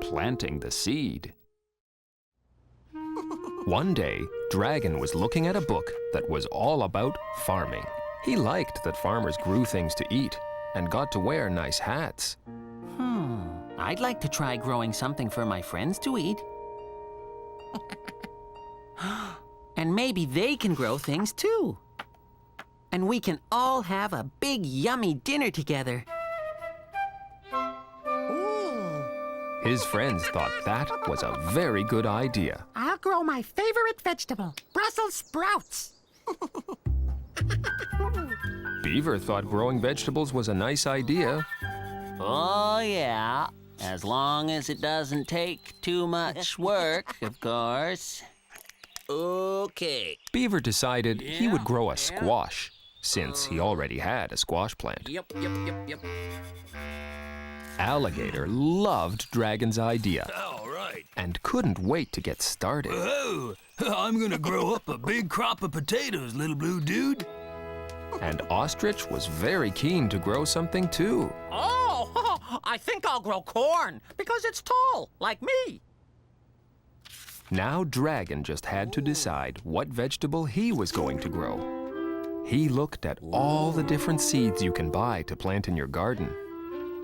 planting the seed. One day, Dragon was looking at a book that was all about farming. He liked that farmers grew things to eat and got to wear nice hats. I'd like to try growing something for my friends to eat. And maybe they can grow things too. And we can all have a big, yummy dinner together. His friends thought that was a very good idea. I'll grow my favorite vegetable, Brussels sprouts. Beaver thought growing vegetables was a nice idea. Oh, yeah. As long as it doesn't take too much work, of course. Okay. Beaver decided he would grow a squash, since he already had a squash plant. Yep. Alligator loved Dragon's idea. All right. And couldn't wait to get started. Oh, I'm gonna grow up a big crop of potatoes, little blue dude. And Ostrich was very keen to grow something too. Oh, I think I'll grow corn because it's tall, like me. Now Dragon just had to decide what vegetable he was going to grow. He looked at all the different seeds you can buy to plant in your garden.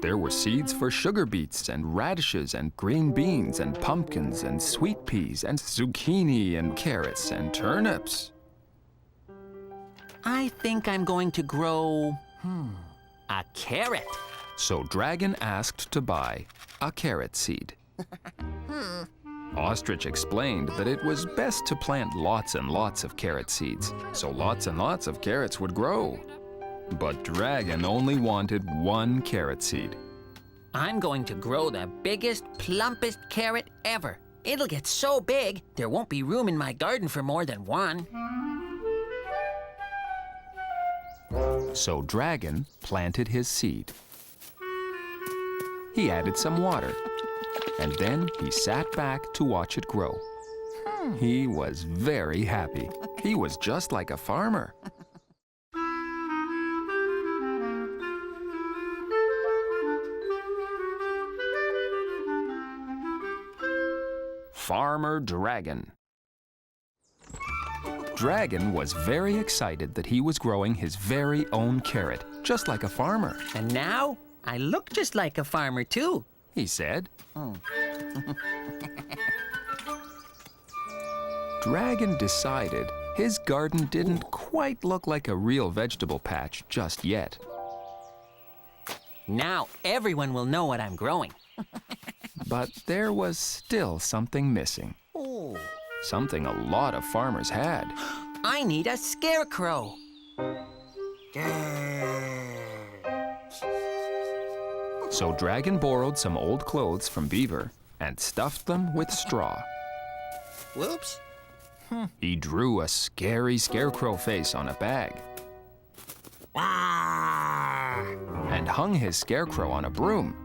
There were seeds for sugar beets and radishes and green beans and pumpkins and sweet peas and zucchini and carrots and turnips. I think I'm going to grow, a carrot. So Dragon asked to buy a carrot seed. Ostrich explained that it was best to plant lots and lots of carrot seeds, so lots and lots of carrots would grow. But Dragon only wanted one carrot seed. I'm going to grow the biggest, plumpest carrot ever. It'll get so big, there won't be room in my garden for more than one. So Dragon planted his seed. He added some water, and then he sat back to watch it grow. He was very happy. He was just like a farmer. Farmer Dragon. Dragon was very excited that he was growing his very own carrot, just like a farmer. And now, I look just like a farmer too. He said. Dragon decided his garden didn't quite look like a real vegetable patch just yet. Now everyone will know what I'm growing. But there was still something missing. Something a lot of farmers had. I need a scarecrow. So Dragon borrowed some old clothes from Beaver and stuffed them with straw. Whoops. He drew a scary scarecrow face on a bag and hung his scarecrow on a broom.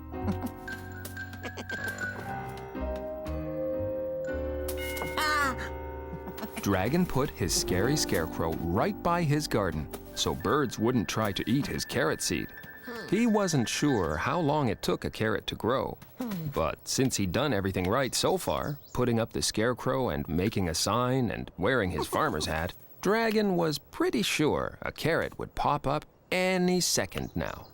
Dragon put his scary scarecrow right by his garden so birds wouldn't try to eat his carrot seed. He wasn't sure how long it took a carrot to grow, but since he'd done everything right so far, putting up the scarecrow and making a sign and wearing his farmer's hat, Dragon was pretty sure a carrot would pop up any second now.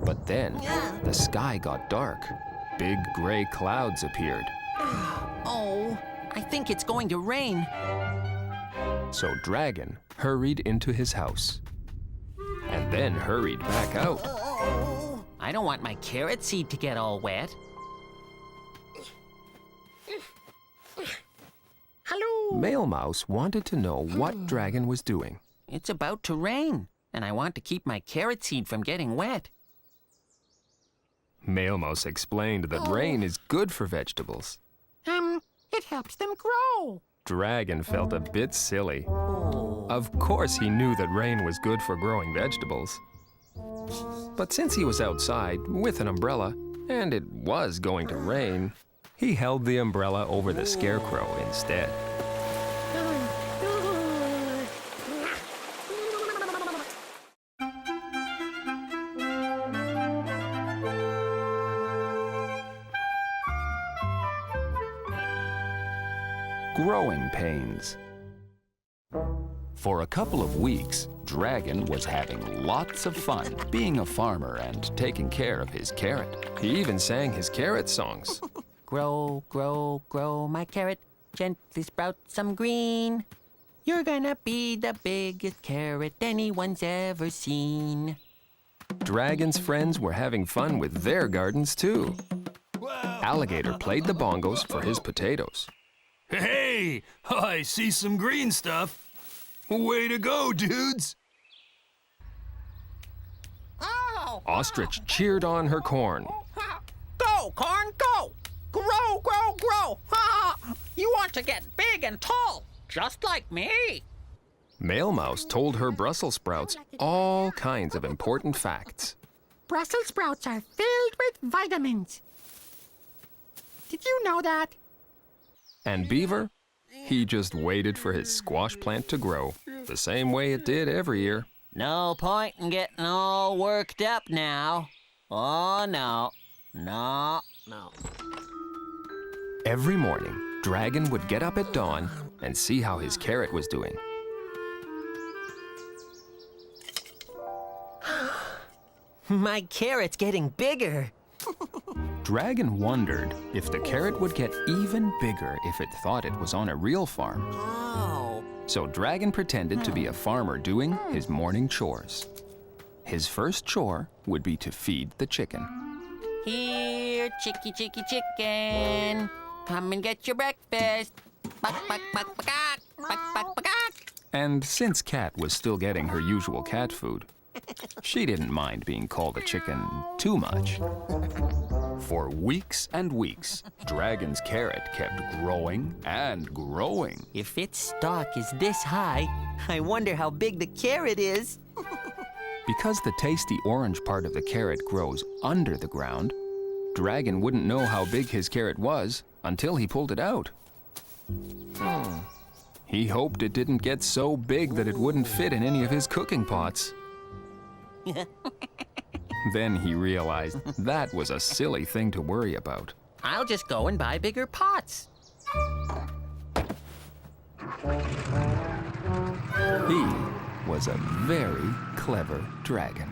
But then the sky got dark. Big gray clouds appeared. Oh, I think it's going to rain. So Dragon hurried into his house and then hurried back out. I don't want my carrot seed to get all wet. Hello. Male Mouse wanted to know what Dragon was doing. It's about to rain, and I want to keep my carrot seed from getting wet. Male Mouse explained that rain is good for vegetables. It helps them grow. Dragon felt a bit silly. Of course he knew that rain was good for growing vegetables. But since he was outside with an umbrella, and it was going to rain, he held the umbrella over the scarecrow instead. growing pains. For a couple of weeks, Dragon was having lots of fun being a farmer and taking care of his carrot. He even sang his carrot songs. Grow, grow, grow, my carrot, gently sprout some green. You're gonna be the biggest carrot anyone's ever seen. Dragon's friends were having fun with their gardens too. Alligator played the bongos for his potatoes. Hey, I see some green stuff. Way to go, dudes. Oh! Ostrich cheered on her corn. Go, corn, go! Grow, grow, grow! You want to get big and tall, just like me. Male Mouse told her Brussels sprouts all kinds of important facts. Brussels sprouts are filled with vitamins. Did you know that? And Beaver, he just waited for his squash plant to grow, the same way it did every year. No point in getting all worked up now. Oh, no. No. No. Every morning, Dragon would get up at dawn and see how his carrot was doing. My carrot's getting bigger. Dragon wondered if the carrot would get even bigger if it thought it was on a real farm. Oh. So Dragon pretended to be a farmer doing his morning chores. His first chore would be to feed the chicken. Here, chicky, chicky, chicken. Come and get your breakfast. Buck, buck, buck, buck, buck, buck, buck. And since Cat was still getting her usual cat food, she didn't mind being called a chicken too much. For weeks and weeks, Dragon's carrot kept growing and growing. If its stalk is this high, I wonder how big the carrot is. Because the tasty orange part of the carrot grows under the ground, Dragon wouldn't know how big his carrot was until he pulled it out. He hoped it didn't get so big that it wouldn't fit in any of his cooking pots. Then he realized that was a silly thing to worry about. I'll just go and buy bigger pots. He was a very clever dragon.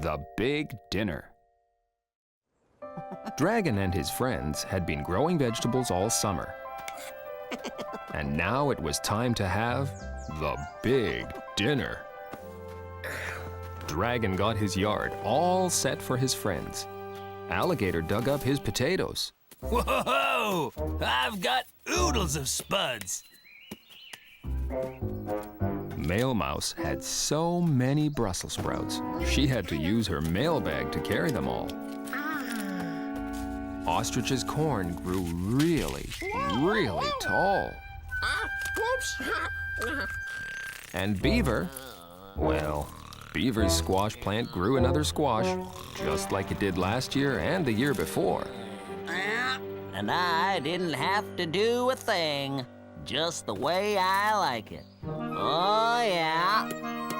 The Big Dinner. Dragon and his friends had been growing vegetables all summer. And now it was time to have the big dinner. Dragon got his yard all set for his friends. Alligator dug up his potatoes. Whoa! I've got oodles of spuds. Male Mouse had so many Brussels sprouts, she had to use her mailbag to carry them all. Ostrich's corn grew really, really tall. Whoops! And Beaver, well, Beaver's squash plant grew another squash, just like it did last year and the year before. And I didn't have to do a thing, just the way I like it. Oh, yeah.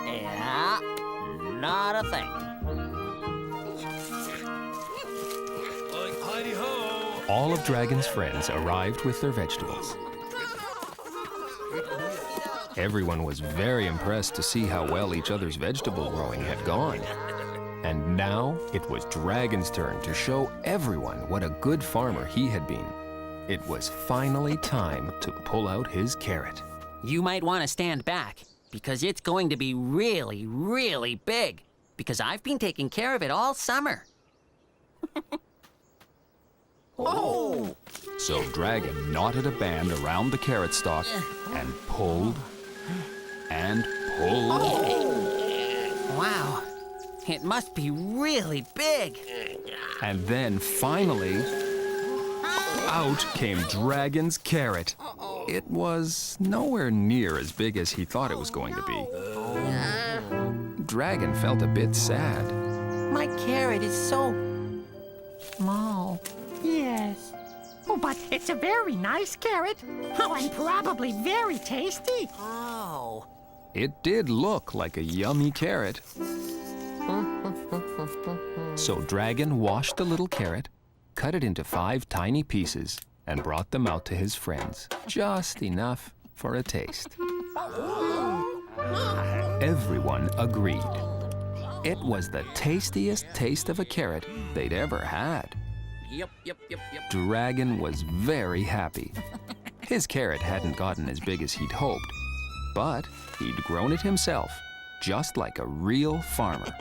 Yeah. Not a thing. Hi-ho! All of Dragon's friends arrived with their vegetables. Everyone was very impressed to see how well each other's vegetable growing had gone. And now it was Dragon's turn to show everyone what a good farmer he had been. It was finally time to pull out his carrot. You might want to stand back, because it's going to be really, really big, because I've been taking care of it all summer. Oh! So Dragon knotted a band around the carrot stalk and pulled and pulled. Wow. It must be really big. And then finally, out came Dragon's carrot. It was nowhere near as big as he thought it was going to be. Dragon felt a bit sad. My carrot is so small. Yes. Oh, but it's a very nice carrot. Oh, and probably very tasty. Oh. It did look like a yummy carrot, So Dragon washed the little carrot, cut it into 5 tiny pieces, and brought them out to his friends, just enough for a taste. Everyone agreed. It was the tastiest taste of a carrot they'd ever had. Yep. Dragon was very happy. His carrot hadn't gotten as big as he'd hoped, but he'd grown it himself, just like a real farmer.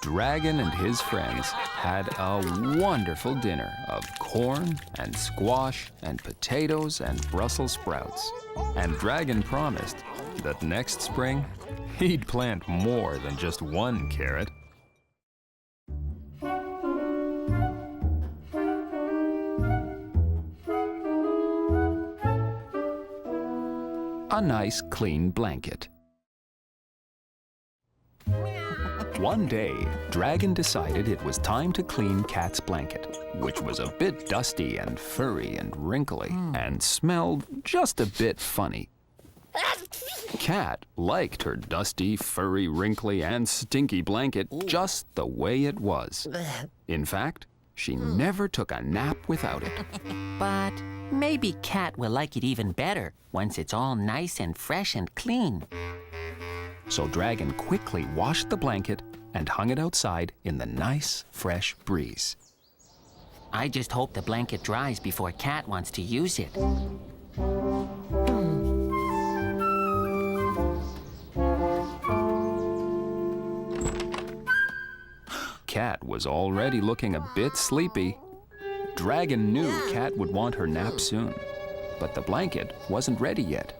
Dragon and his friends had a wonderful dinner of corn and squash and potatoes and Brussels sprouts. And Dragon promised that next spring, he'd plant more than just 1 carrot. A nice clean blanket. One day, Dragon decided it was time to clean Cat's blanket, which was a bit dusty and furry and wrinkly and smelled just a bit funny. Cat liked her dusty, furry, wrinkly, and stinky blanket just the way it was. In fact, she never took a nap without it. But maybe Cat will like it even better once it's all nice and fresh and clean. So Dragon quickly washed the blanket and hung it outside in the nice, fresh breeze. I just hope the blanket dries before Cat wants to use it. Cat was already looking a bit sleepy. Dragon knew Cat would want her nap soon, but the blanket wasn't ready yet.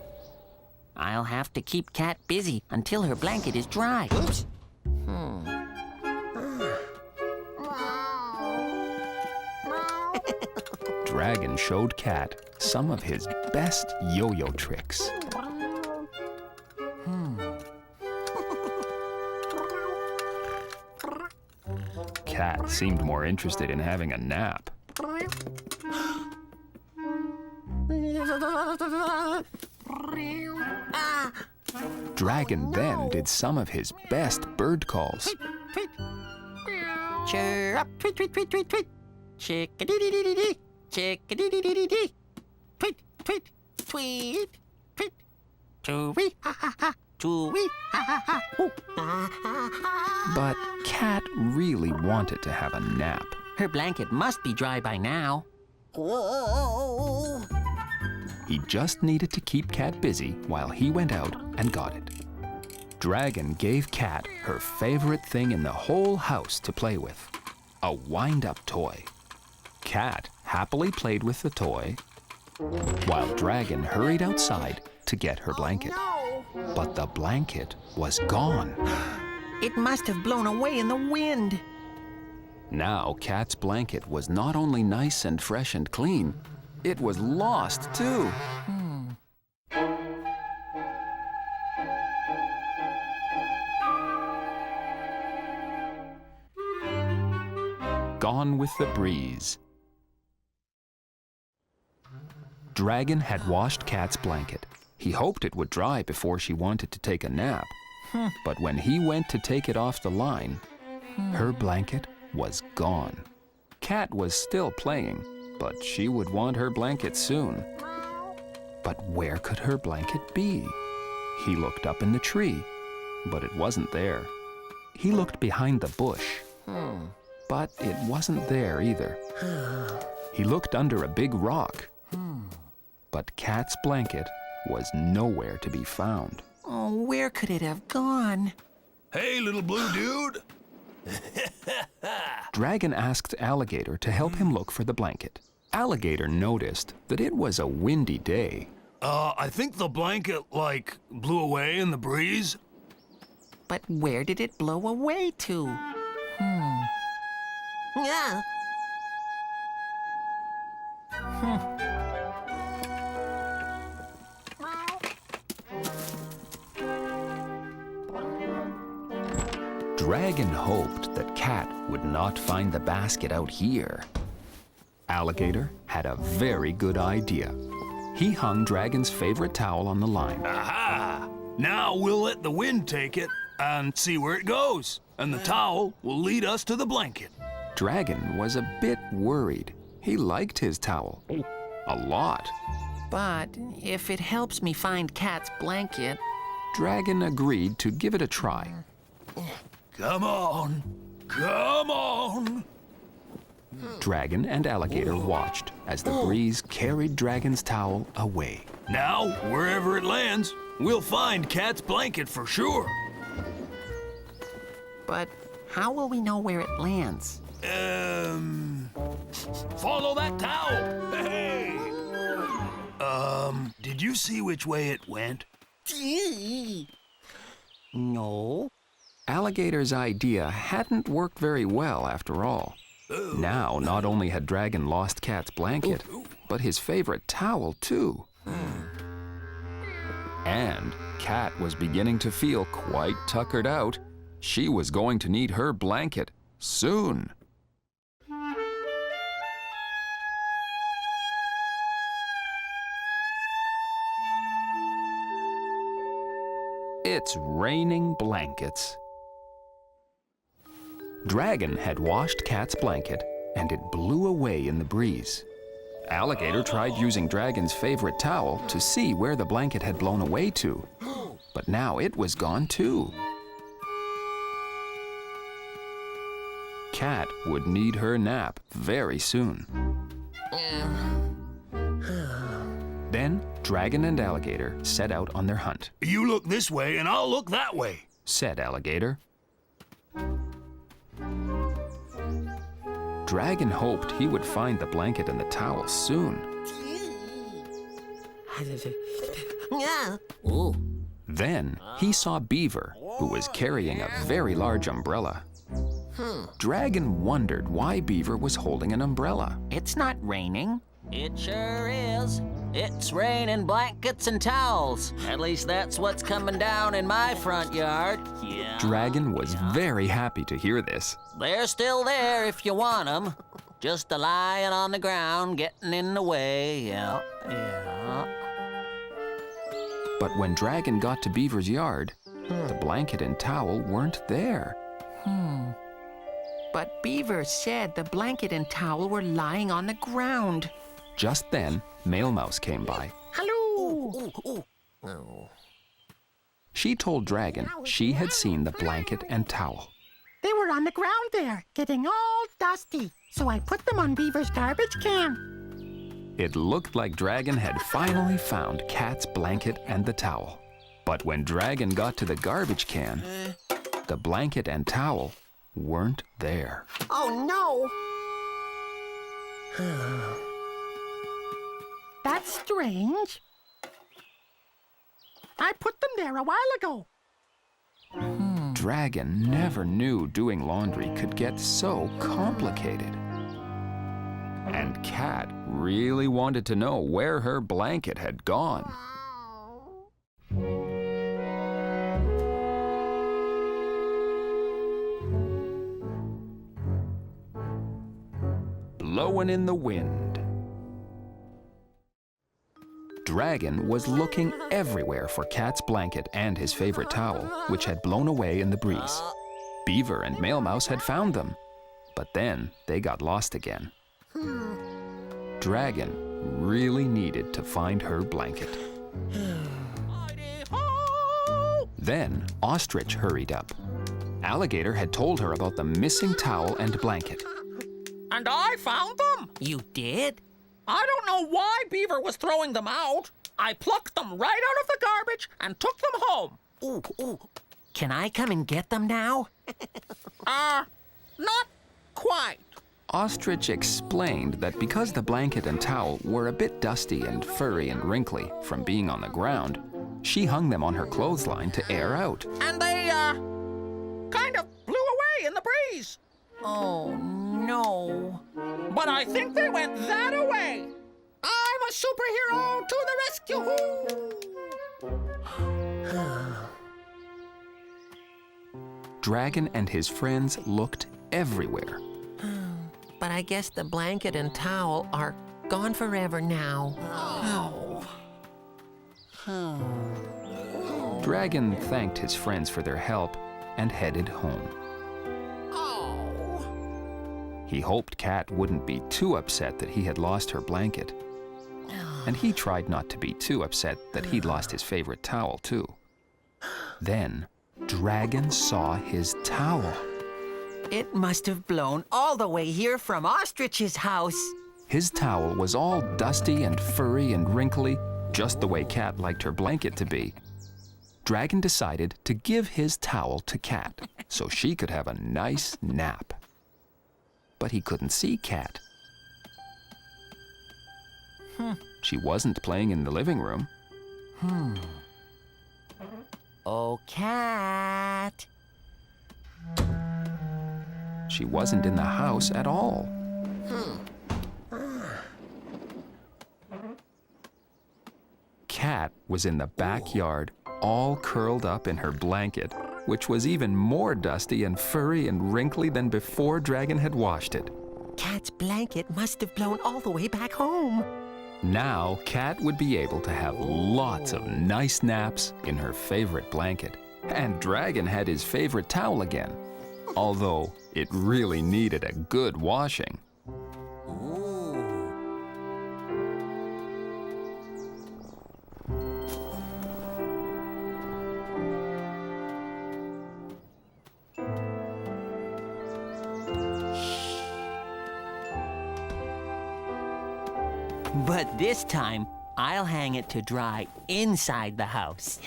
I'll have to keep Cat busy until her blanket is dry. Oops. Dragon showed Cat some of his best yo-yo tricks. Cat seemed more interested in having a nap. Dragon then did some of his best bird calls. Chirrup, tweet, tweet, tweet, tweet, tweet. Chick-a-dee-dee-dee-dee-dee. Chick-a-dee-dee-dee-dee. Tweet, tweet, tweet, tweet. Choo-wee, ha, ha, ha. Choo-wee, ha, ha, ha. Ooh. But Cat really wanted to have a nap. Her blanket must be dry by now. He just needed to keep Cat busy while he went out and got it. Dragon gave Cat her favorite thing in the whole house to play with, a wind-up toy. Cat happily played with the toy, while Dragon hurried outside to get her blanket. But the blanket was gone. It must have blown away in the wind. Now Cat's blanket was not only nice and fresh and clean, it was lost too. Gone with the breeze. Dragon had washed Cat's blanket. He hoped it would dry before she wanted to take a nap. But when he went to take it off the line, her blanket was gone. Cat was still playing, but she would want her blanket soon. But where could her blanket be? He looked up in the tree, but it wasn't there. He looked behind the bush, but it wasn't there either. He looked under a big rock, but Cat's blanket was nowhere to be found. Oh, where could it have gone? Hey, little blue dude. Dragon asked Alligator to help him look for the blanket. Alligator noticed that it was a windy day. I think the blanket, blew away in the breeze. But where did it blow away to? Yeah. Dragon hoped that Cat would not find the basket out here. Alligator had a very good idea. He hung Dragon's favorite towel on the line. Aha! Now we'll let the wind take it, and see where it goes. And the towel will lead us to the blanket. Dragon was a bit worried. He liked his towel. A lot. But if it helps me find Cat's blanket... Dragon agreed to give it a try. Come on. Come on. Dragon and Alligator watched as the breeze carried Dragon's towel away. Now, wherever it lands, we'll find Cat's blanket for sure. But how will we know where it lands? Follow that towel. Hey! Did you see which way it went? No. Alligator's idea hadn't worked very well after all. Now, not only had Dragon lost Cat's blanket, but his favorite towel, too. And Cat was beginning to feel quite tuckered out. She was going to need her blanket soon. It's raining blankets. Dragon had washed Cat's blanket, and it blew away in the breeze. Alligator tried using Dragon's favorite towel to see where the blanket had blown away to, but now it was gone too. Cat would need her nap very soon. Then Dragon and Alligator set out on their hunt. You look this way and I'll look that way, said Alligator. Dragon hoped he would find the blanket and the towel soon. Ooh. Then he saw Beaver, who was carrying a very large umbrella. Dragon wondered why Beaver was holding an umbrella. It's not raining. It sure is. It's raining blankets and towels. At least that's what's coming down in my front yard. Yeah. Dragon was very happy to hear this. They're still there if you want them. Just a lying on the ground, getting in the way. Yeah. But when Dragon got to Beaver's yard, the blanket and towel weren't there. But Beaver said the blanket and towel were lying on the ground. Just then, Male Mouse came by. Hello. She told Dragon she had seen the blanket and towel. They were on the ground there, getting all dusty. So I put them on Beaver's garbage can. It looked like Dragon had finally found Cat's blanket and the towel. But when Dragon got to the garbage can, the blanket and towel weren't there. Oh, no. That's strange. I put them there a while ago. Dragon never knew doing laundry could get so complicated. And Cat really wanted to know where her blanket had gone. Blowing in the wind. Dragon was looking everywhere for Cat's blanket and his favorite towel, which had blown away in the breeze. Beaver and Male Mouse had found them, but then they got lost again. Dragon really needed to find her blanket. Then Ostrich hurried up. Alligator had told her about the missing towel and blanket. And I found them. You did? I don't know why Beaver was throwing them out. I plucked them right out of the garbage and took them home. Ooh. Can I come and get them now? Not quite. Ostrich explained that because the blanket and towel were a bit dusty and furry and wrinkly from being on the ground, she hung them on her clothesline to air out. And they, kind of blew away in the breeze. Oh, no. But I think they went that away. I'm a superhero to the rescue. Dragon and his friends looked everywhere. But I guess the blanket and towel are gone forever now. Dragon thanked his friends for their help, and headed home. He hoped Cat wouldn't be too upset that he had lost her blanket. And he tried not to be too upset that he'd lost his favorite towel, too. Then, Dragon saw his towel. It must have blown all the way here from Ostrich's house. His towel was all dusty and furry and wrinkly, just the way Cat liked her blanket to be. Dragon decided to give his towel to Cat so she could have a nice nap. But he couldn't see Cat. She wasn't playing in the living room. Oh, Cat. She wasn't in the house at all. Cat was in the backyard, all curled up in her blanket, which was even more dusty and furry and wrinkly than before Dragon had washed it. Cat's blanket must have blown all the way back home. Now, Cat would be able to have lots of nice naps in her favorite blanket. And Dragon had his favorite towel again, although it really needed a good washing. But this time, I'll hang it to dry inside the house.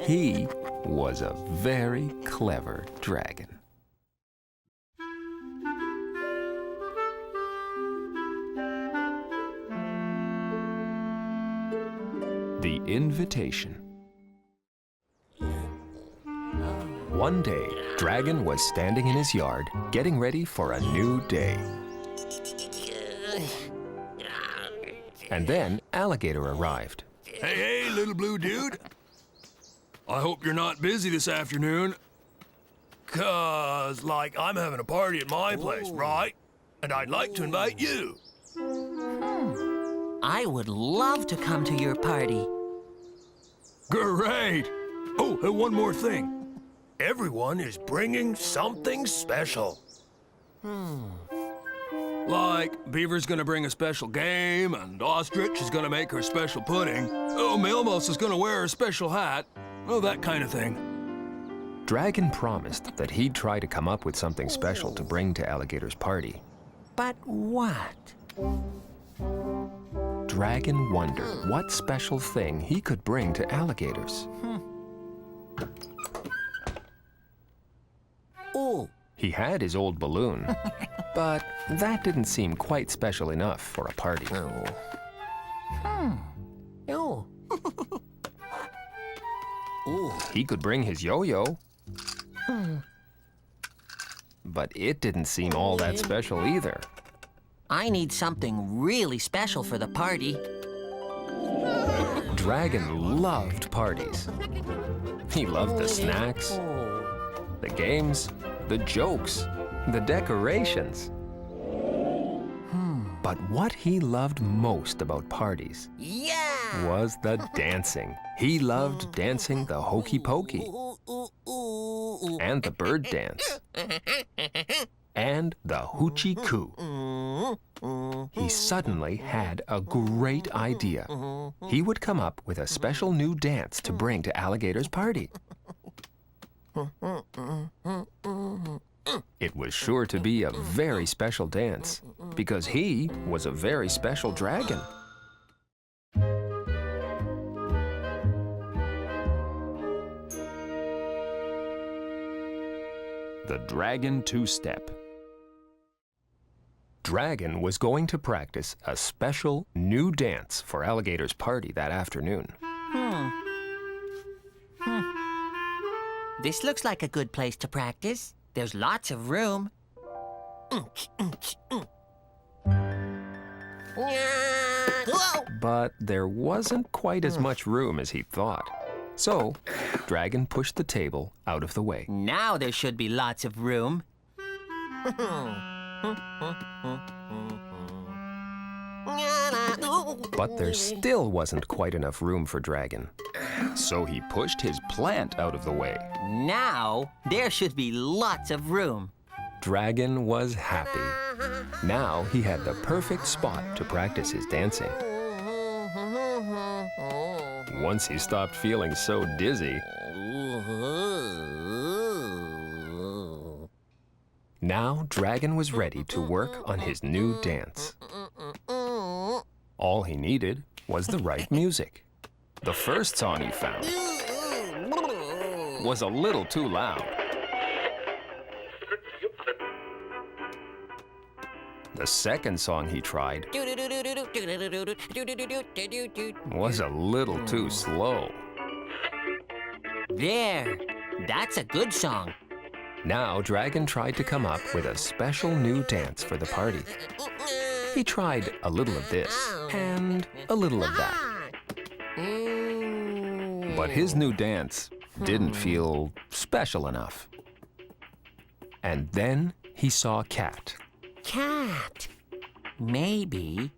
He was a very clever dragon. The Invitation. One day, Dragon was standing in his yard, getting ready for a new day. And then Alligator arrived. Hey, little blue dude. I hope you're not busy this afternoon. 'Cause, I'm having a party at my place, right? And I'd like to invite you. I would love to come to your party. Great! Oh, and one more thing. Everyone is bringing something special. Like, Beaver's gonna bring a special game, and Ostrich is gonna make her special pudding. Oh, Melmos is gonna wear her special hat. Oh, that kind of thing. Dragon promised that he'd try to come up with something special to bring to Alligator's party. But what? Dragon wondered what special thing he could bring to Alligator's. Oh, He had his old balloon, but that didn't seem quite special enough for a party. oh. He could bring his yo-yo, but it didn't seem all that special either. I need something really special for the party. Dragon loved parties. He loved the snacks, the games, the jokes, the decorations. But what he loved most about parties Yeah! was the dancing. He loved dancing the hokey pokey and the bird dance and the hoochie coo. He suddenly had a great idea. He would come up with a special new dance to bring to Alligator's party. It was sure to be a very special dance because he was a very special dragon. The Dragon Two-Step. Dragon was going to practice a special new dance for Alligator's party that afternoon. This looks like a good place to practice. There's lots of room. But there wasn't quite as much room as he thought. So, Dragon pushed the table out of the way. Now there should be lots of room. But there still wasn't quite enough room for Dragon. So he pushed his plant out of the way. Now, there should be lots of room. Dragon was happy. Now he had the perfect spot to practice his dancing. Once he stopped feeling so dizzy, now Dragon was ready to work on his new dance. All he needed was the right music. The first song he found was a little too loud. The second song he tried was a little too slow. There, that's a good song. Now Dragon tried to come up with a special new dance for the party. He tried a little of this and a little of that. But his new dance didn't feel special enough. And then he saw Cat. Cat. Maybe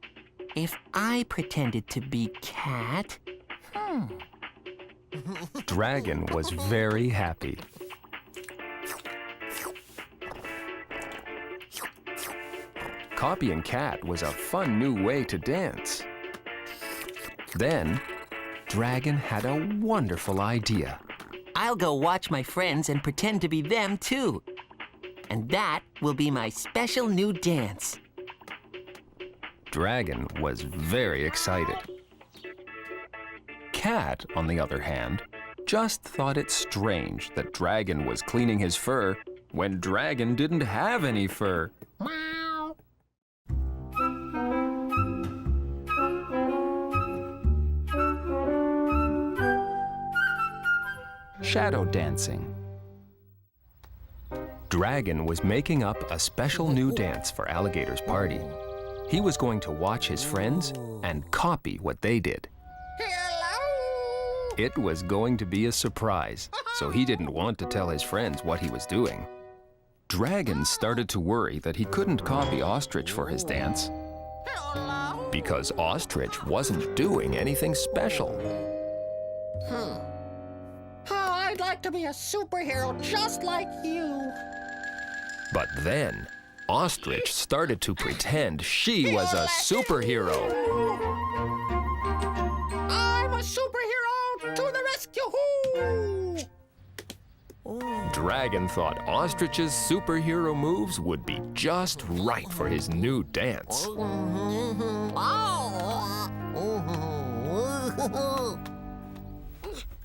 if I pretended to be Cat. Dragon was very happy. Copying Cat was a fun new way to dance. Then, Dragon had a wonderful idea. I'll go watch my friends and pretend to be them too. And that will be my special new dance. Dragon was very excited. Cat, on the other hand, just thought it strange that Dragon was cleaning his fur when Dragon didn't have any fur. Meow. Shadow dancing. Dragon was making up a special new dance for Alligator's party. He was going to watch his friends and copy what they did. Hello. It was going to be a surprise, so he didn't want to tell his friends what he was doing. Dragon started to worry that he couldn't copy Ostrich for his dance Hello. because Ostrich wasn't doing anything special. Oh, I'd like to be a superhero just like you. But then, Ostrich started to pretend she was a superhero. I'm a superhero to the rescue! Dragon thought Ostrich's superhero moves would be just right for his new dance.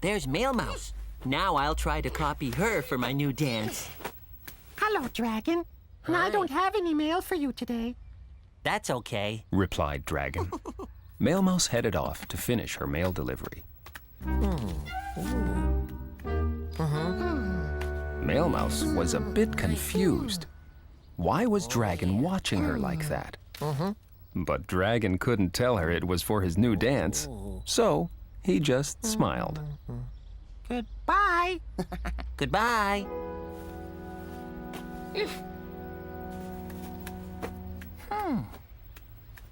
There's Mail Mouse. Now I'll try to copy her for my new dance. Hello, Dragon. I don't have any mail for you today. That's okay. Replied Dragon. Mail Mouse headed off to finish her mail delivery. Mail Mouse was a bit confused. Why was Dragon watching her like that? But Dragon couldn't tell her it was for his new dance, so he just smiled. Goodbye. Goodbye.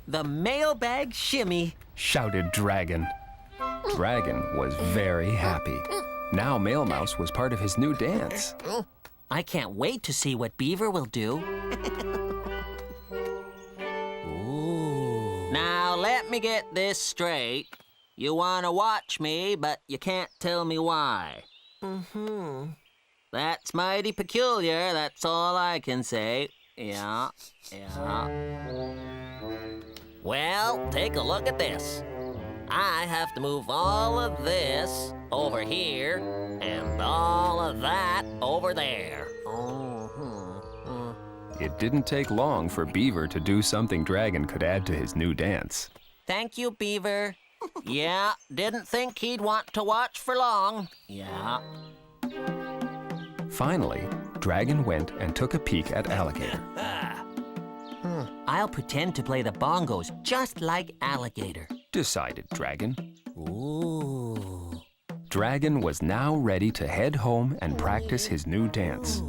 The mailbag shimmy. Shouted Dragon. Dragon was very happy. Now Mail Mouse was part of his new dance. I can't wait to see what Beaver will do. Now let me get this straight. You want to watch me, but you can't tell me why. That's mighty peculiar, that's all I can say. Yeah. Well, take a look at this. I have to move all of this over here and all of that over there. It didn't take long for Beaver to do something Dragon could add to his new dance. Thank you, Beaver. Yeah, didn't think he'd want to watch for long. Yeah. Finally, Dragon went and took a peek at Alligator. I'll pretend to play the bongos just like Alligator. Decided Dragon. Ooh. Dragon was now ready to head home and practice his new dance.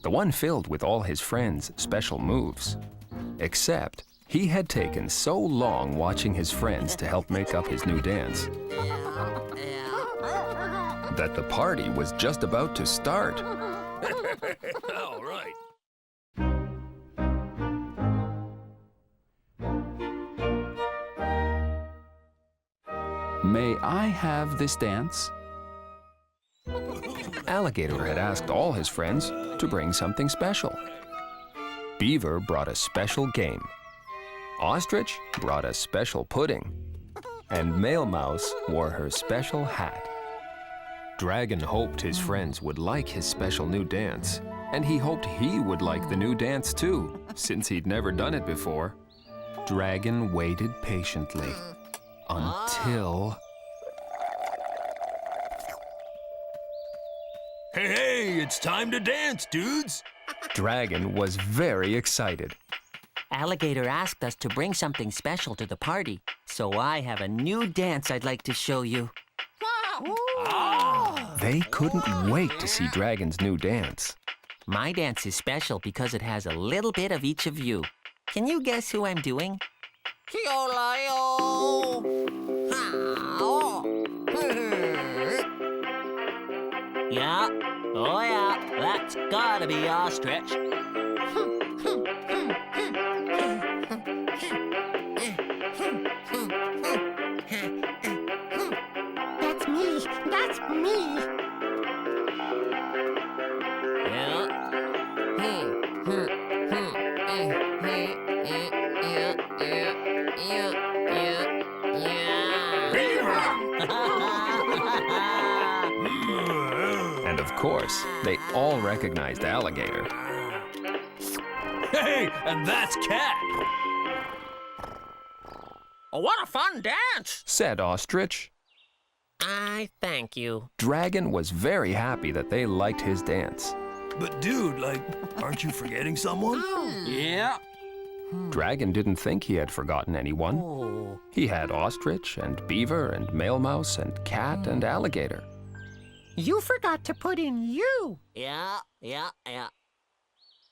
The one filled with all his friends' special moves. Except He had taken so long watching his friends to help make up his new dance that the party was just about to start. All right. May I have this dance? Alligator had asked all his friends to bring something special. Beaver brought a special game. Ostrich brought a special pudding. And Male Mouse wore her special hat. Dragon hoped his friends would like his special new dance, and he hoped he would like the new dance too, since he'd never done it before. Dragon waited patiently until... Hey, it's time to dance, dudes. Dragon was very excited. Alligator asked us to bring something special to the party, so I have a new dance I'd like to show you. They couldn't wait to see Dragon's new dance. My dance is special because it has a little bit of each of you. Can you guess who I'm doing? Yeah, oh yeah, that's gotta be Ostrich. That's me. That's me. And of course, they all recognized Alligator. Hey, and that's Cat. Oh, what a fun dance! Said Ostrich. I thank you. Dragon was very happy that they liked his dance. But dude, like, aren't you forgetting someone? Yeah. Dragon didn't think he had forgotten anyone. Oh. He had Ostrich and Beaver and Male Mouse and Cat and Alligator. You forgot to put in you. Yeah.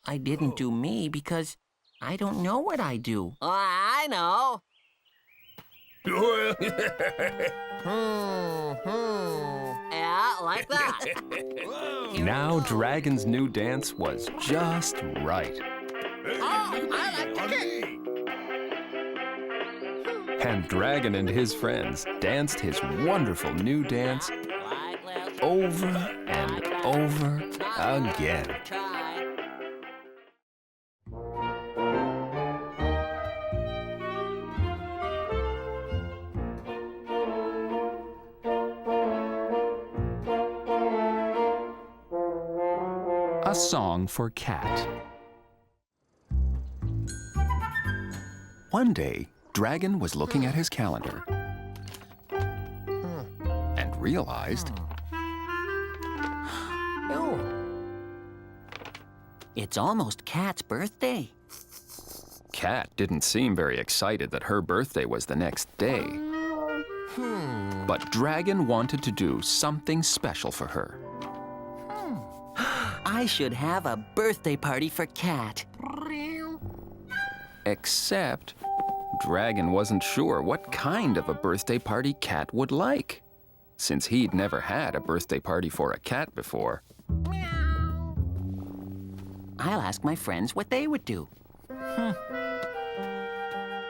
I didn't do me because I don't know what I do. Oh, I know. Yeah, like that. Now Dragon's new dance was just right. Oh, I like to kick. And Dragon and his friends danced his wonderful new dance Like this. over and over again. Try. A song for Cat. One day, Dragon was looking at his calendar and realized Oh. It's almost Cat's birthday. Cat didn't seem very excited that her birthday was the next day. But Dragon wanted to do something special for her. I should have a birthday party for Cat. Except, Dragon wasn't sure what kind of a birthday party Cat would like, since he'd never had a birthday party for a cat before. I'll ask my friends what they would do.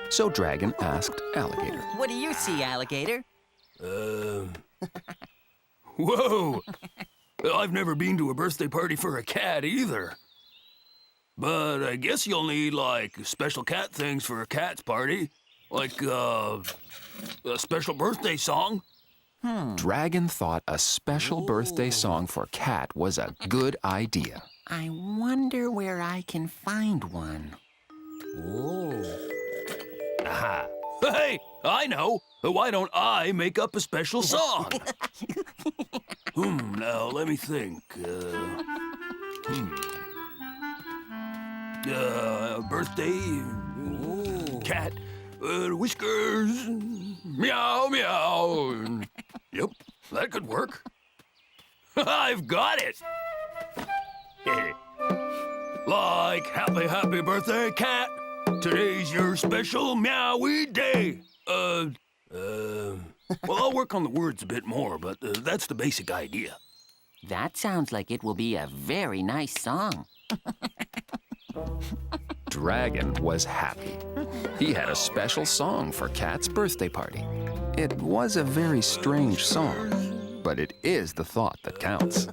So Dragon asked Alligator. What do you see, Alligator? Whoa! I've never been to a birthday party for a cat either. But I guess you'll need, like, special cat things for a cat's party. Like, a special birthday song. Dragon thought a special birthday song for Cat was a good idea. I wonder where I can find one. Oh. Aha! Hey, I know. Why don't I make up a special song? Now let me think. Birthday, cat, whiskers, meow, meow. Yep, that could work. I've got it. Like, happy, happy birthday, cat. Today's your special meowy day. Well, I'll work on the words a bit more, but that's the basic idea. That sounds like it will be a very nice song. Dragon was happy. He had a special song for Cat's birthday party. It was a very strange song, but it is the thought that counts.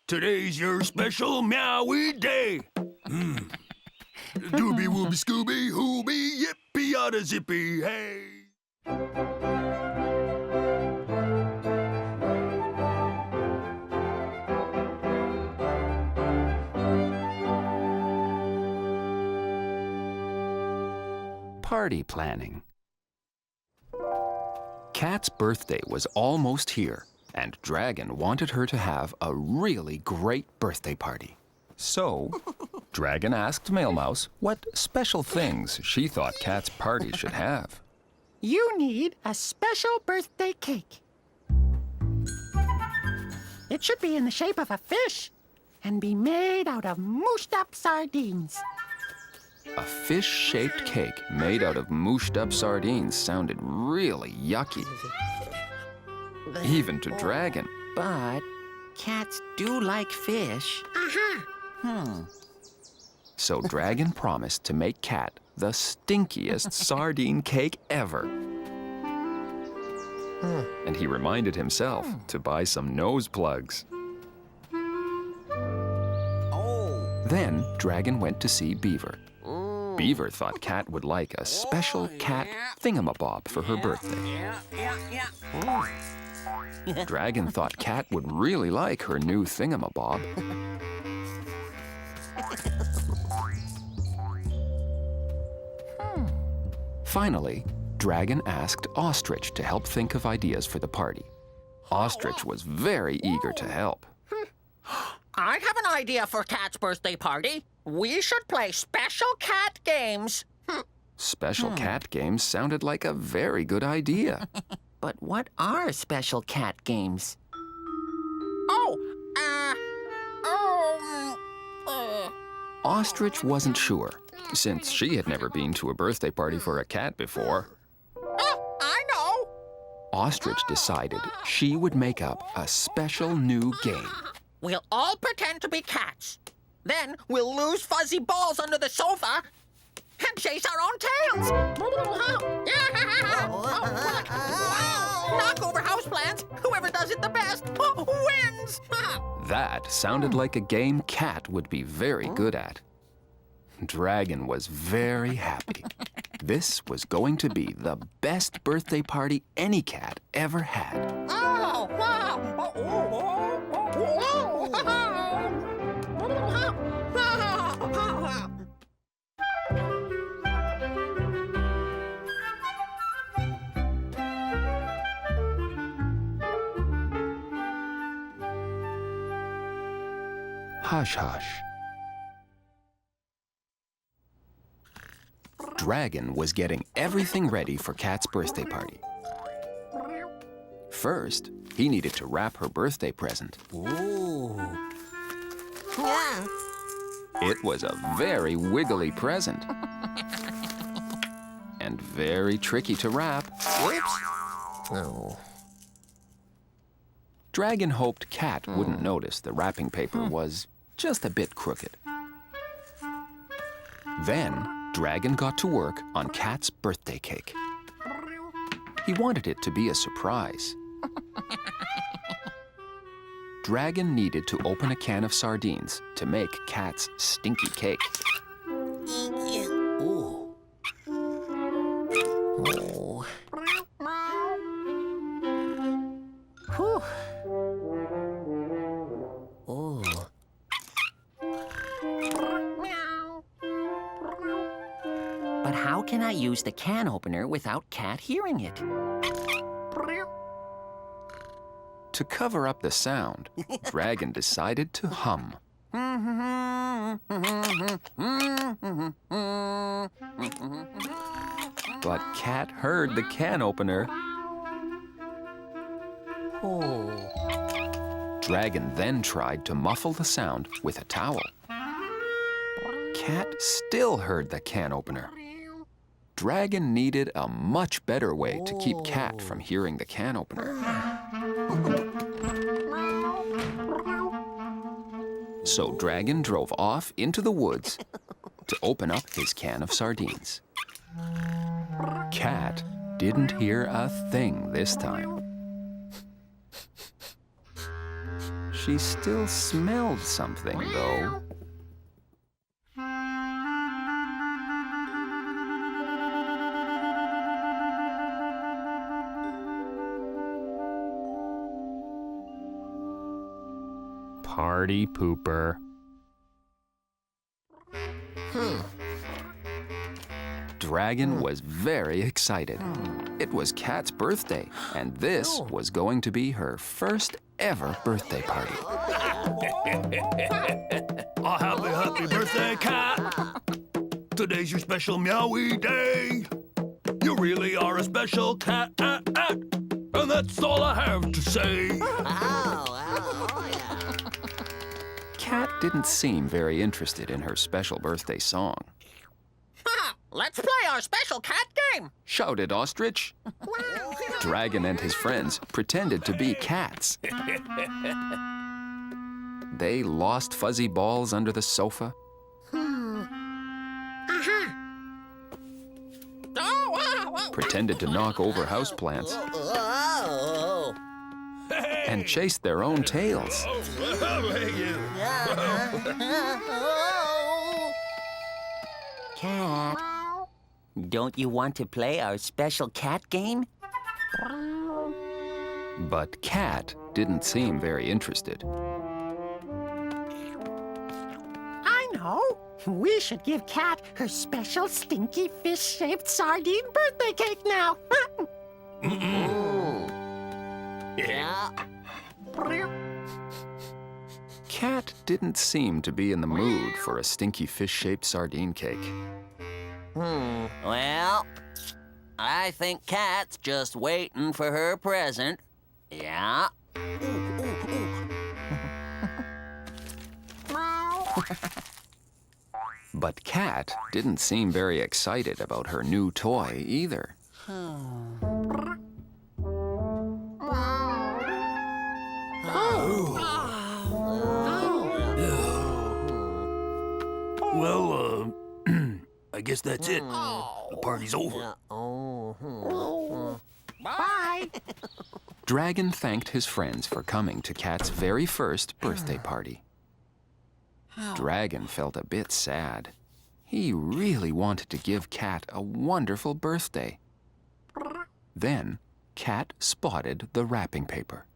Today's your special meowy day. Dooby wooby scooby hooby yippee yada zippy hey. Party planning. Cat's birthday was almost here, and Dragon wanted her to have a really great birthday party. So, Dragon asked Mail Mouse what special things she thought Cat's party should have. You need a special birthday cake. It should be in the shape of a fish and be made out of mooshed-up sardines. A fish-shaped cake made out of mooshed-up sardines sounded really yucky, even to Dragon. But cats do like fish. So Dragon promised to make Cat the stinkiest sardine cake ever. And he reminded himself to buy some nose plugs. Then Dragon went to see Beaver. Beaver thought Cat would like a special cat thingamabob for her birthday. Dragon thought Cat would really like her new thingamabob. Finally, Dragon asked Ostrich to help think of ideas for the party. Ostrich was very eager to help. I have an idea for Cat's birthday party. We should play special cat games. Special cat games sounded like a very good idea. But what are special cat games? Ostrich wasn't sure, since she had never been to a birthday party for a cat before. I know. Ostrich decided she would make up a special new game. We'll all pretend to be cats. Then we'll lose fuzzy balls under the sofa and chase our own tails. Knock over houseplants. Whoever does it the best wins. That sounded like a game Cat would be very good at. Dragon was very happy. This was going to be the best birthday party any cat ever had. Oh, wow. Hush, hush. Dragon was getting everything ready for Cat's birthday party. First, he needed to wrap her birthday present. It was a very wiggly present. And very tricky to wrap. Dragon hoped Cat wouldn't notice the wrapping paper was just a bit crooked. Then, Dragon got to work on Cat's birthday cake. He wanted it to be a surprise. Dragon needed to open a can of sardines to make Cat's stinky cake. But how can I use the can opener without Cat hearing it? To cover up the sound, Dragon decided to hum. But Cat heard the can opener. Dragon then tried to muffle the sound with a towel. Cat still heard the can opener. Dragon needed a much better way to keep Cat from hearing the can opener. So Dragon drove off into the woods to open up his can of sardines. Cat didn't hear a thing this time. She still smelled something, though. Party pooper. Dragon was very excited. It was Cat's birthday, and this was going to be her first ever birthday party. Oh, happy birthday, Cat! Today's your special meowie day. You really are a special cat, and that's all I have to say. Cat didn't seem very interested in her special birthday song. Let's play our special cat game. Shouted Ostrich. Dragon and his friends pretended to be cats. They lost fuzzy balls under the sofa. Pretended to knock over houseplants. And chased their own tails. Cat, don't you want to play our special cat game? But Cat didn't seem very interested. I know. We should give Cat her special stinky fish-shaped sardine birthday cake now. Yeah. Cat didn't seem to be in the mood for a stinky fish-shaped sardine cake. Well, I think Cat's just waiting for her present. Yeah. But Cat didn't seem very excited about her new toy either. Well, I guess that's it. The party's over. Bye. Dragon thanked his friends for coming to Cat's very first birthday party. Dragon felt a bit sad. He really wanted to give Cat a wonderful birthday. Then, Cat spotted the wrapping paper.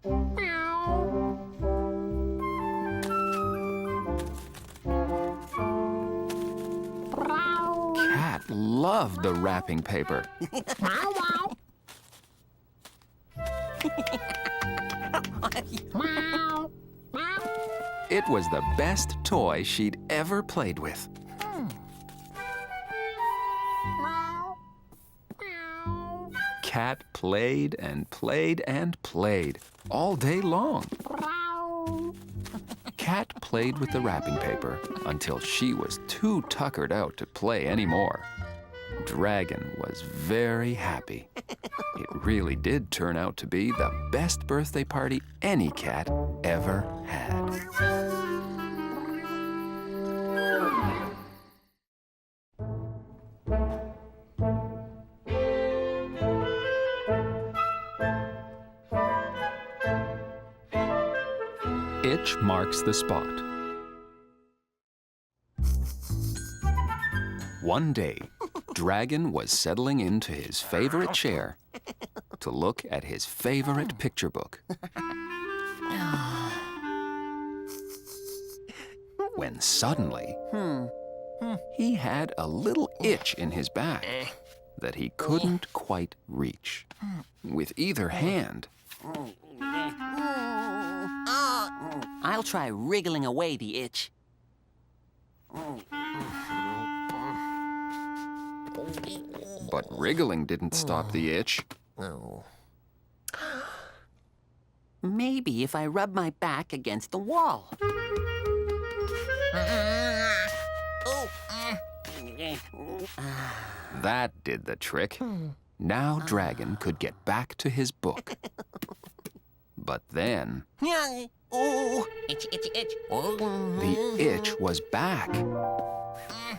Cat loved the wrapping paper. It was the best toy she'd ever played with. Cat played and played and played all day long. Cat played with the wrapping paper until she was too tuckered out to play anymore. Dragon was very happy. It really did turn out to be the best birthday party any cat ever had. Itch marks the spot. One day, Dragon was settling into his favorite chair to look at his favorite picture book. When suddenly, he had a little itch in his back that he couldn't quite reach. With either hand, I'll try wriggling away the itch. but wriggling didn't stop the itch. Maybe if I rub my back against the wall. That did the trick. Now Dragon could get back to his book. But then Oh, itch, itch, itch. Oh. the itch was back.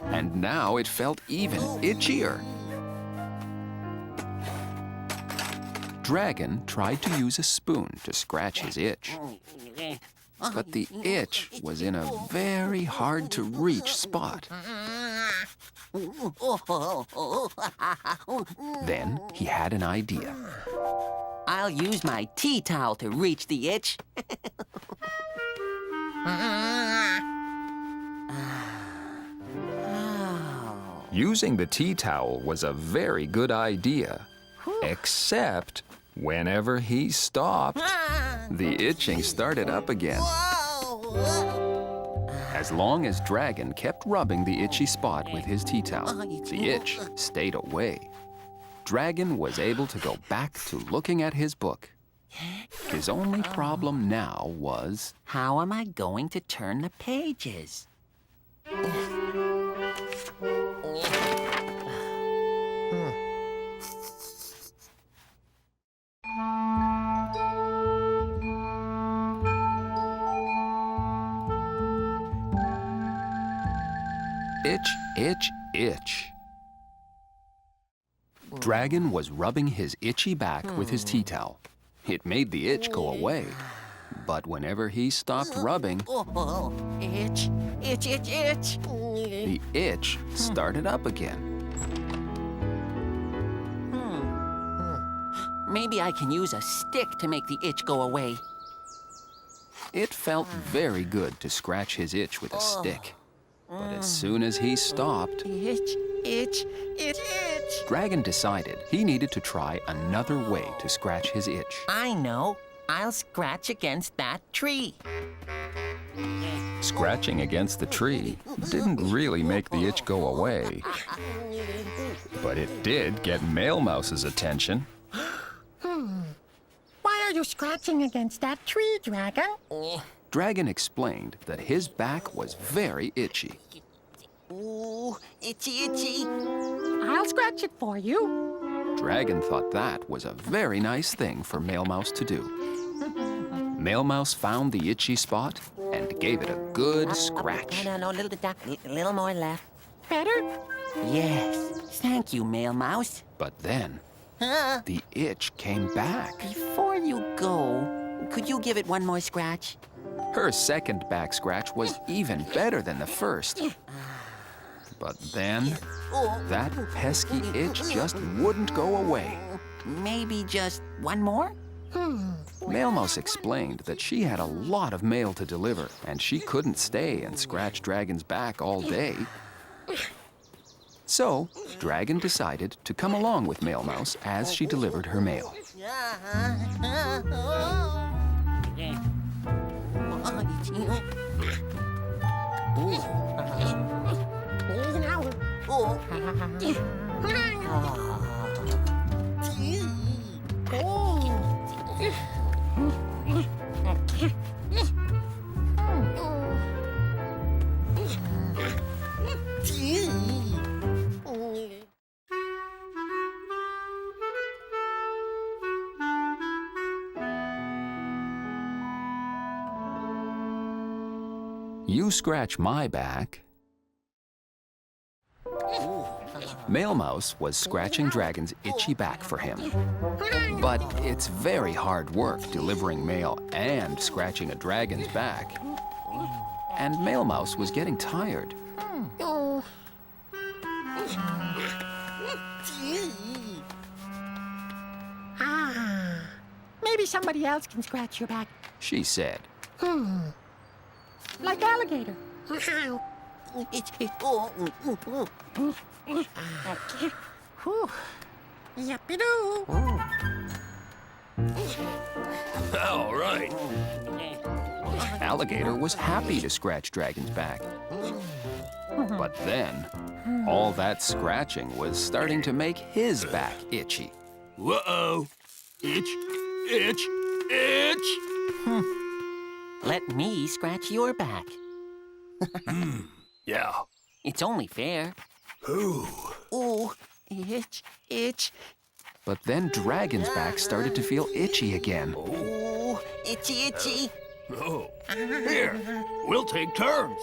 And now it felt even itchier. Dragon tried to use a spoon to scratch his itch. But the itch was in a very hard-to-reach spot. Then he had an idea. I'll use my tea towel to reach the itch. Using the tea towel was a very good idea, except whenever he stopped, the itching started up again. As long as Dragon kept rubbing the itchy spot with his tea towel, the itch stayed away. Dragon was able to go back to looking at his book. His only problem now was... How am I going to turn the pages? Itch, itch, itch. Dragon was rubbing his itchy back with his tea towel. It made the itch go away. But whenever he stopped rubbing, Oh, itch, itch, itch, itch. the itch started up again. Maybe I can use a stick to make the itch go away. It felt very good to scratch his itch with a stick. But as soon as he stopped, Itch, itch, itch, itch. Dragon decided he needed to try another way to scratch his itch. I know. I'll scratch against that tree. Scratching against the tree didn't really make the itch go away. But it did get Mail Mouse's attention. Why are you scratching against that tree, Dragon? Dragon explained that his back was very itchy. Ooh, itchy, itchy. I'll scratch it for you. Dragon thought that was a very nice thing for Mail Mouse to do. Mail Mouse found the itchy spot and gave it a good scratch. No, little more left. Better? Yes. Thank you, Mail Mouse. But then, the itch came back. Before you go, could you give it one more scratch? Her second back scratch was even better than the first. But then, that pesky itch just wouldn't go away. Maybe just one more? Mail Mouse explained that she had a lot of mail to deliver, and she couldn't stay and scratch Dragon's back all day. So, Dragon decided to come along with Mail Mouse as she delivered her mail. You scratch my back. Mail Mouse was scratching Dragon's itchy back for him. But it's very hard work delivering mail and scratching a dragon's back. And Mail Mouse was getting tired. Maybe somebody else can scratch your back. She said. Like Alligator. Whew. Yuppie-doo. All right. Alligator was happy to scratch Dragon's back. But then, all that scratching was starting to make his back itchy. Uh-oh. Itch, itch, itch. Let me scratch your back. Yeah. It's only fair. Ooh. Ooh, itch. But then Dragon's back started to feel itchy again. Ooh, itchy. Oh, here, we'll take turns.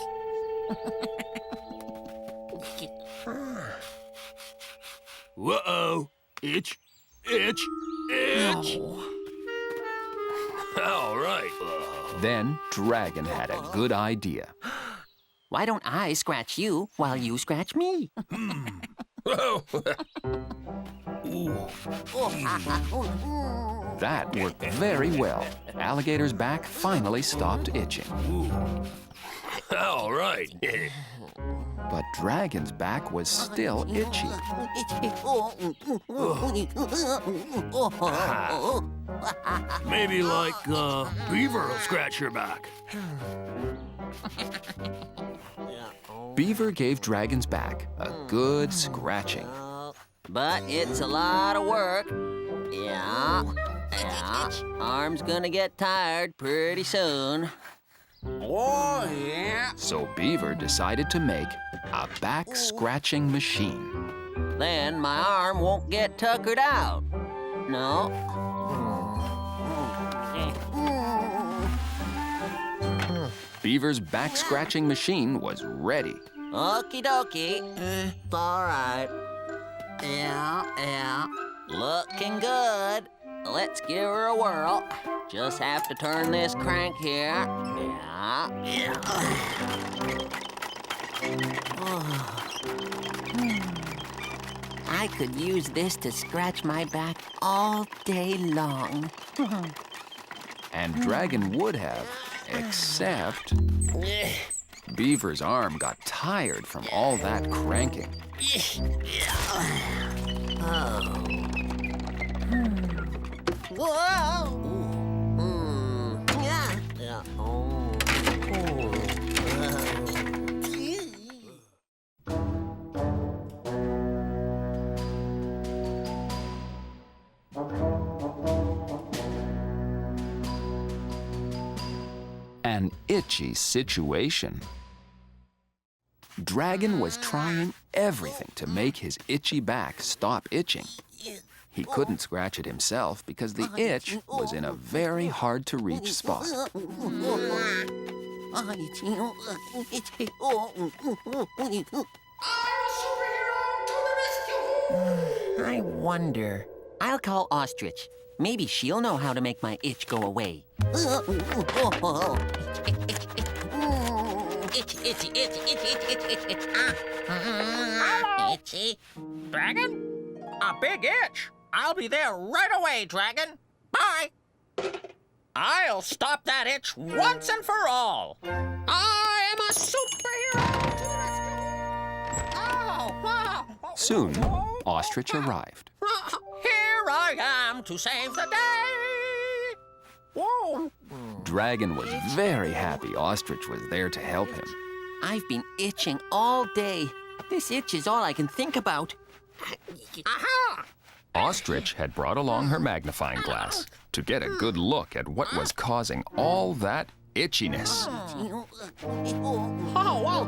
Uh-oh. Itch. No. All right. Then Dragon had a good idea. Why don't I scratch you while you scratch me? That worked very well. Alligator's back finally stopped itching. All right. But Dragon's back was still itchy. Maybe like Beaver will scratch your back. Beaver gave Dragon's back a good scratching. But it's a lot of work. Yeah. Arm's gonna get tired pretty soon. Oh, yeah. So Beaver decided to make a back scratching machine. Then my arm won't get tuckered out. No. Beaver's back scratching machine was ready. Okie dokie. All right. Yeah. Looking good. Let's give her a whirl. Just have to turn this crank here. Yeah. I could use this to scratch my back all day long. And Dragon would have, except Beaver's arm got tired from all that cranking. An itchy situation. Dragon was trying everything to make his itchy back stop itching. He couldn't scratch it himself because the itch was in a very hard-to-reach spot. I wonder. I'll call Ostrich. Maybe she'll know how to make my itch go away. Hello. Dragon? A big itch. I'll be there right away, Dragon. Bye. I'll stop that itch once and for all. I am a superhero. Soon, Ostrich arrived. Here I am to save the day. Whoa. Dragon was very happy Ostrich was there to help him. I've been itching all day. This itch is all I can think about. Aha! Ostrich had brought along her magnifying glass to get a good look at what was causing all that itchiness. Oh, well.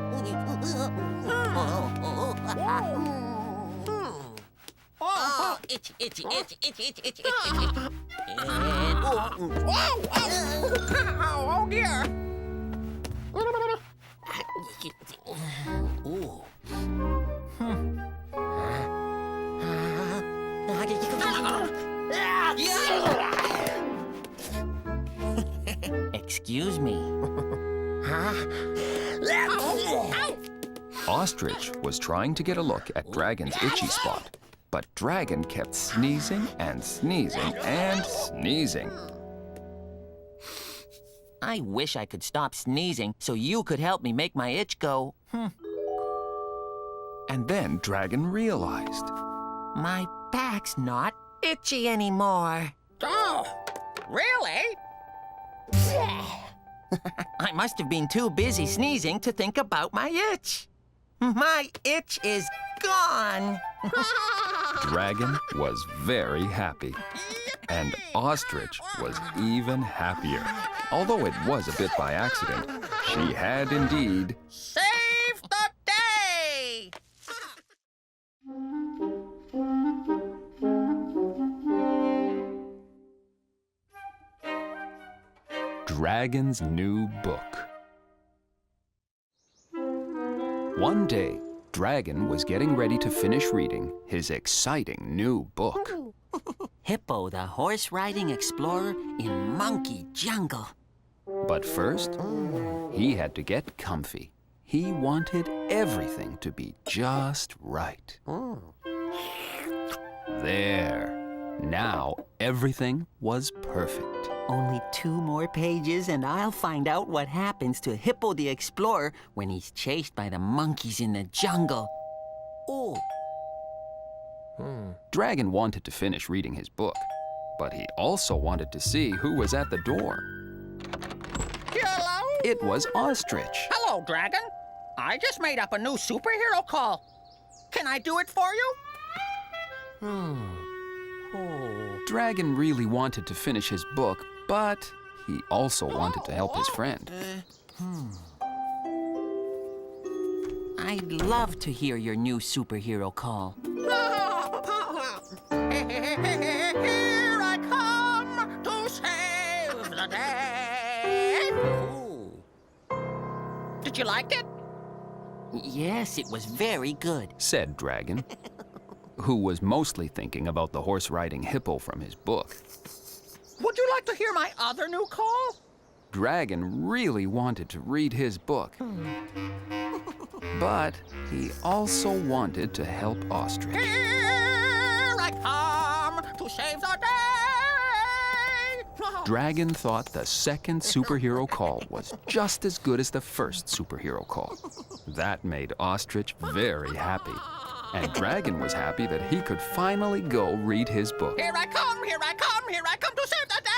Itchy. Oh, dear. Excuse me. Ostrich was trying to get a look at Dragon's itchy spot, but Dragon kept sneezing and sneezing and sneezing. I wish I could stop sneezing so you could help me make my itch go. And then Dragon realized. My back's not itchy anymore. Oh, really? I must have been too busy sneezing to think about my itch. My itch is gone. Dragon was very happy. And Ostrich was even happier. Although it was a bit by accident, she had indeed Save the day! Dragon's New Book. One day, Dragon was getting ready to finish reading his exciting new book. Hippo, the horse-riding explorer in Monkey Jungle. But first, he had to get comfy. He wanted everything to be just right. There. Now everything was perfect. Only 2 more pages and I'll find out what happens to Hippo the explorer when he's chased by the monkeys in the jungle. Oh. Dragon wanted to finish reading his book, but he also wanted to see who was at the door. Hello? It was Ostrich. Hello, Dragon. I just made up a new superhero call. Can I do it for you? Dragon really wanted to finish his book, but he also wanted to help his friend. I'd love to hear your new superhero call. Here I come to save the day. Ooh. Did you like it? Yes, it was very good. Said Dragon, who was mostly thinking about the horse-riding hippo from his book. Would you like to hear my other new call? Dragon really wanted to read his book, but he also wanted to help Ostrich. Here I come to save the day. Dragon thought the second superhero call was just as good as the first superhero call. That made Ostrich very happy. And Dragon was happy that he could finally go read his book. Here I come, here I come, here I come to save the day.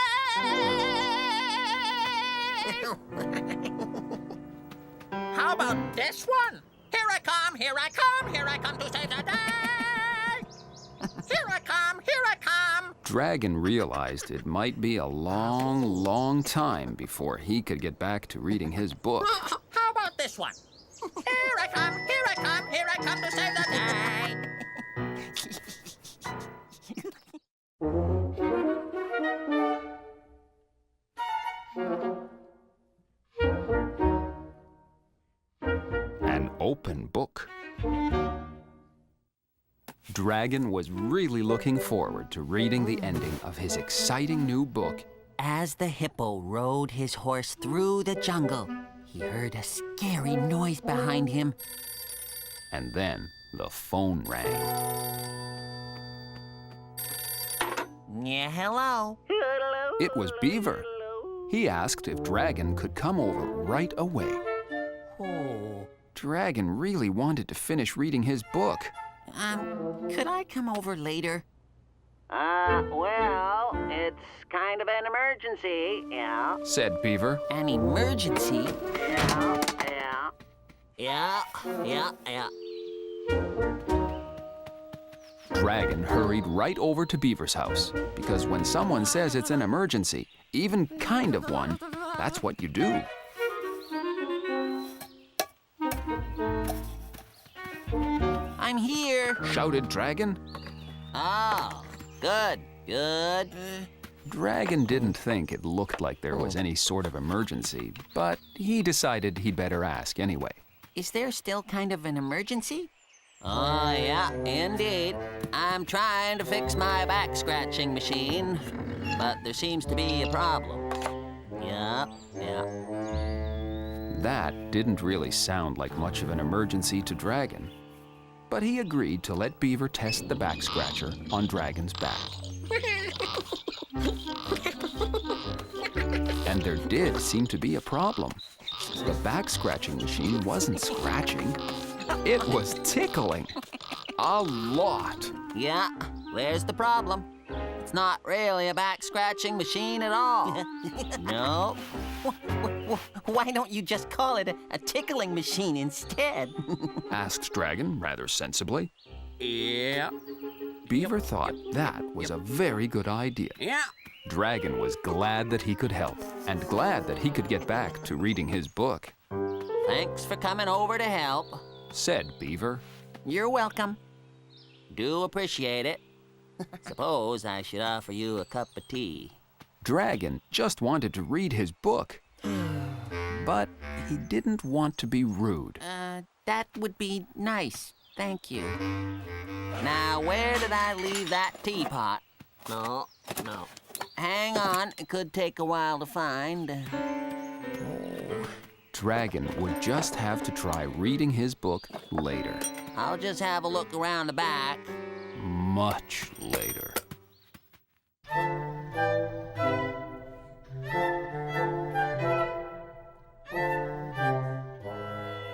How about this one? Here I come, here I come, here I come to save the day. Here I come, here I come. Dragon realized it might be a long, long time before he could get back to reading his book. How about this one? Here I come, here I come, here I come to save the day. An open book. Dragon was really looking forward to reading the ending of his exciting new book. As the hippo rode his horse through the jungle, he heard a scary noise behind him. And then the phone rang. Yeah, hello. It was Beaver. He asked if Dragon could come over right away. Oh. Dragon really wanted to finish reading his book. Could I come over later? Well, it's kind of an emergency, yeah. Said Beaver. An emergency? Yeah. Yeah. Dragon hurried right over to Beaver's house, because when someone says it's an emergency, even kind of one, that's what you do. I'm here. Shouted Dragon. Oh, good. Dragon didn't think it looked like there was any sort of emergency, but he decided he'd better ask anyway. Is there still kind of an emergency? Oh, yeah, indeed. I'm trying to fix my back-scratching machine, but there seems to be a problem. Yeah. That didn't really sound like much of an emergency to Dragon, but he agreed to let Beaver test the back scratcher on Dragon's back. And there did seem to be a problem. The back-scratching machine wasn't scratching. It was tickling. A lot. Yeah, there's the problem. It's not really a back-scratching machine at all. No. Why don't you just call it a tickling machine instead? Asked Dragon rather sensibly. Yeah. Beaver thought that was a very good idea. Yeah. Dragon was glad that he could help, and glad that he could get back to reading his book. Thanks for coming over to help. Said Beaver. You're welcome. Do appreciate it. Suppose I should offer you a cup of tea. Dragon just wanted to read his book. But he didn't want to be rude. That would be nice. Thank you. Now, where did I leave that teapot? No. Hang on, it could take a while to find. Dragon would just have to try reading his book later. I'll just have a look around the back. Much later.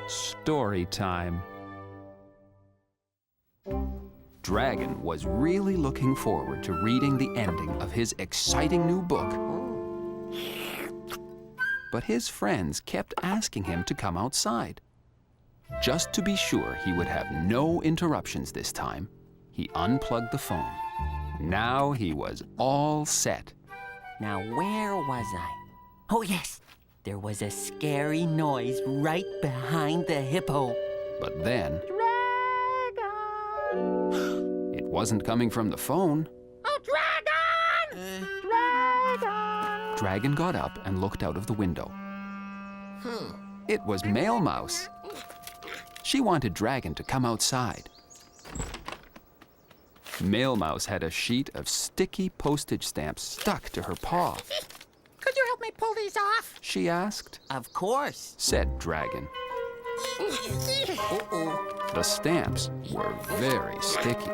Story time. Dragon was really looking forward to reading the ending of his exciting new book. But his friends kept asking him to come outside. Just to be sure he would have no interruptions this time, he unplugged the phone. Now he was all set. Now, where was I? Oh, yes. There was a scary noise right behind the hippo. But then, Dragon! it wasn't coming from the phone. Oh, Dragon! Dragon! Dragon got up and looked out of the window. It was Male Mouse. She wanted Dragon to come outside. Male Mouse had a sheet of sticky postage stamps stuck to her paw. Could you help me pull these off? She asked. Of course. Said Dragon. The stamps were very sticky.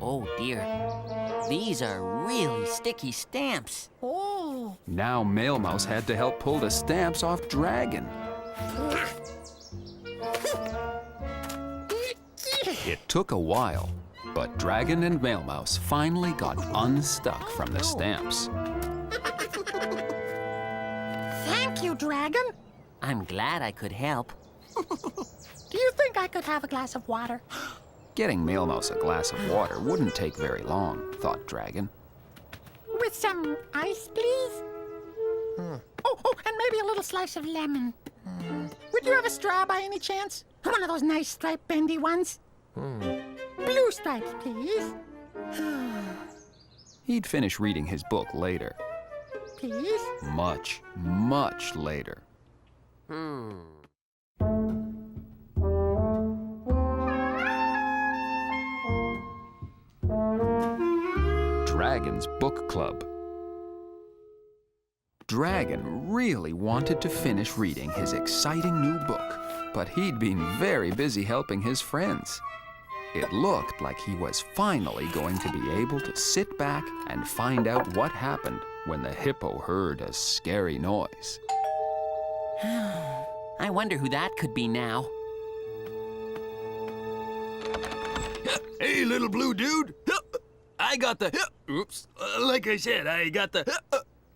Oh, dear. These are really sticky stamps. Oh. Now Male Mouse had to help pull the stamps off Dragon. It took a while, but Dragon and Male Mouse finally got unstuck from the stamps. Thank you, Dragon. I'm glad I could help. Do you think I could have a glass of water? Getting Male Mouse a glass of water wouldn't take very long, thought Dragon. With some ice, please? Oh, and maybe a little slice of lemon. Would you have a straw by any chance? One of those nice striped bendy ones? Blue stripes, please. He'd finish reading his book later. Please? Much, much later. Dragon's Book Club. Dragon really wanted to finish reading his exciting new book, but he'd been very busy helping his friends. It looked like he was finally going to be able to sit back and find out what happened when the hippo heard a scary noise. I wonder who that could be now. Hey, little blue dude. I got the... Oops. Like I said, I got the...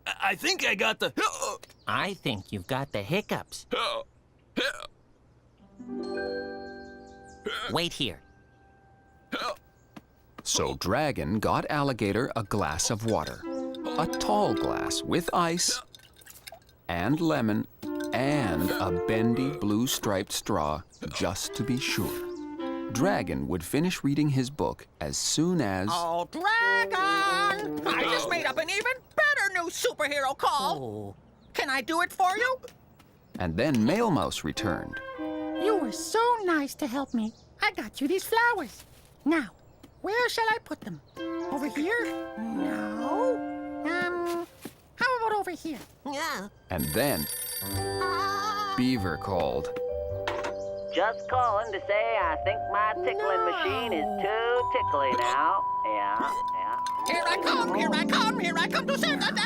I think I got the... I think you've got the hiccups. Wait here. So Dragon got Alligator a glass of water, a tall glass with ice and lemon and a bendy blue striped straw just to be sure. Dragon would finish reading his book as soon as... Oh, Dragon! I just made up an even better new superhero call. Oh. Can I do it for you? And then Male Mouse returned. You were so nice to help me. I got you these flowers. Now, where shall I put them? Over here? No. How about over here? Yeah. And then Beaver called. Just calling to say I think my tickling machine is too tickly now. Yeah. Here I come, here I come, here I come to save the day!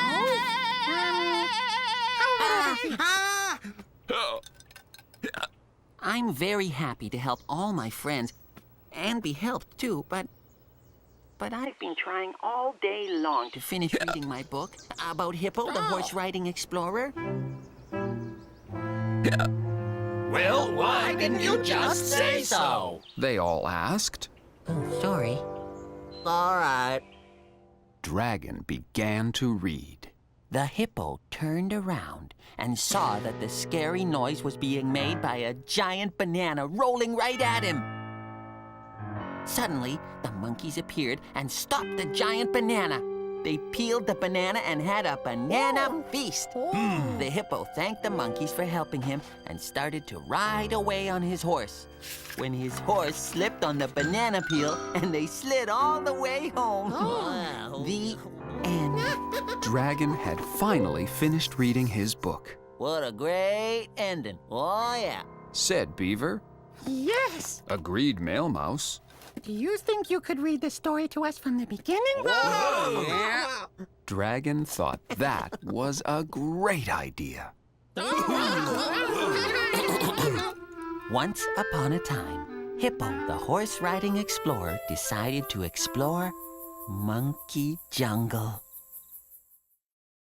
I'm very happy to help all my friends and be helped too, but I've been trying all day long to finish reading my book about Hippo, the horse-riding explorer. Well, Why didn't you just say so? They all asked. Oh, sorry. All right. Dragon began to read. The hippo turned around and saw that the scary noise was being made by a giant banana rolling right at him. Suddenly, the monkeys appeared and stopped the giant banana. They peeled the banana and had a banana feast. The hippo thanked the monkeys for helping him and started to ride away on his horse. When his horse slipped on the banana peel and they slid all the way home. The end. Dragon had finally finished reading his book. What a great ending. Oh, yeah. Said Beaver. Yes. Agreed Mail Mouse. Do you think you could read the story to us from the beginning? Dragon thought that was a great idea. Once upon a time, Hippo, the horse-riding explorer, decided to explore Monkey Jungle.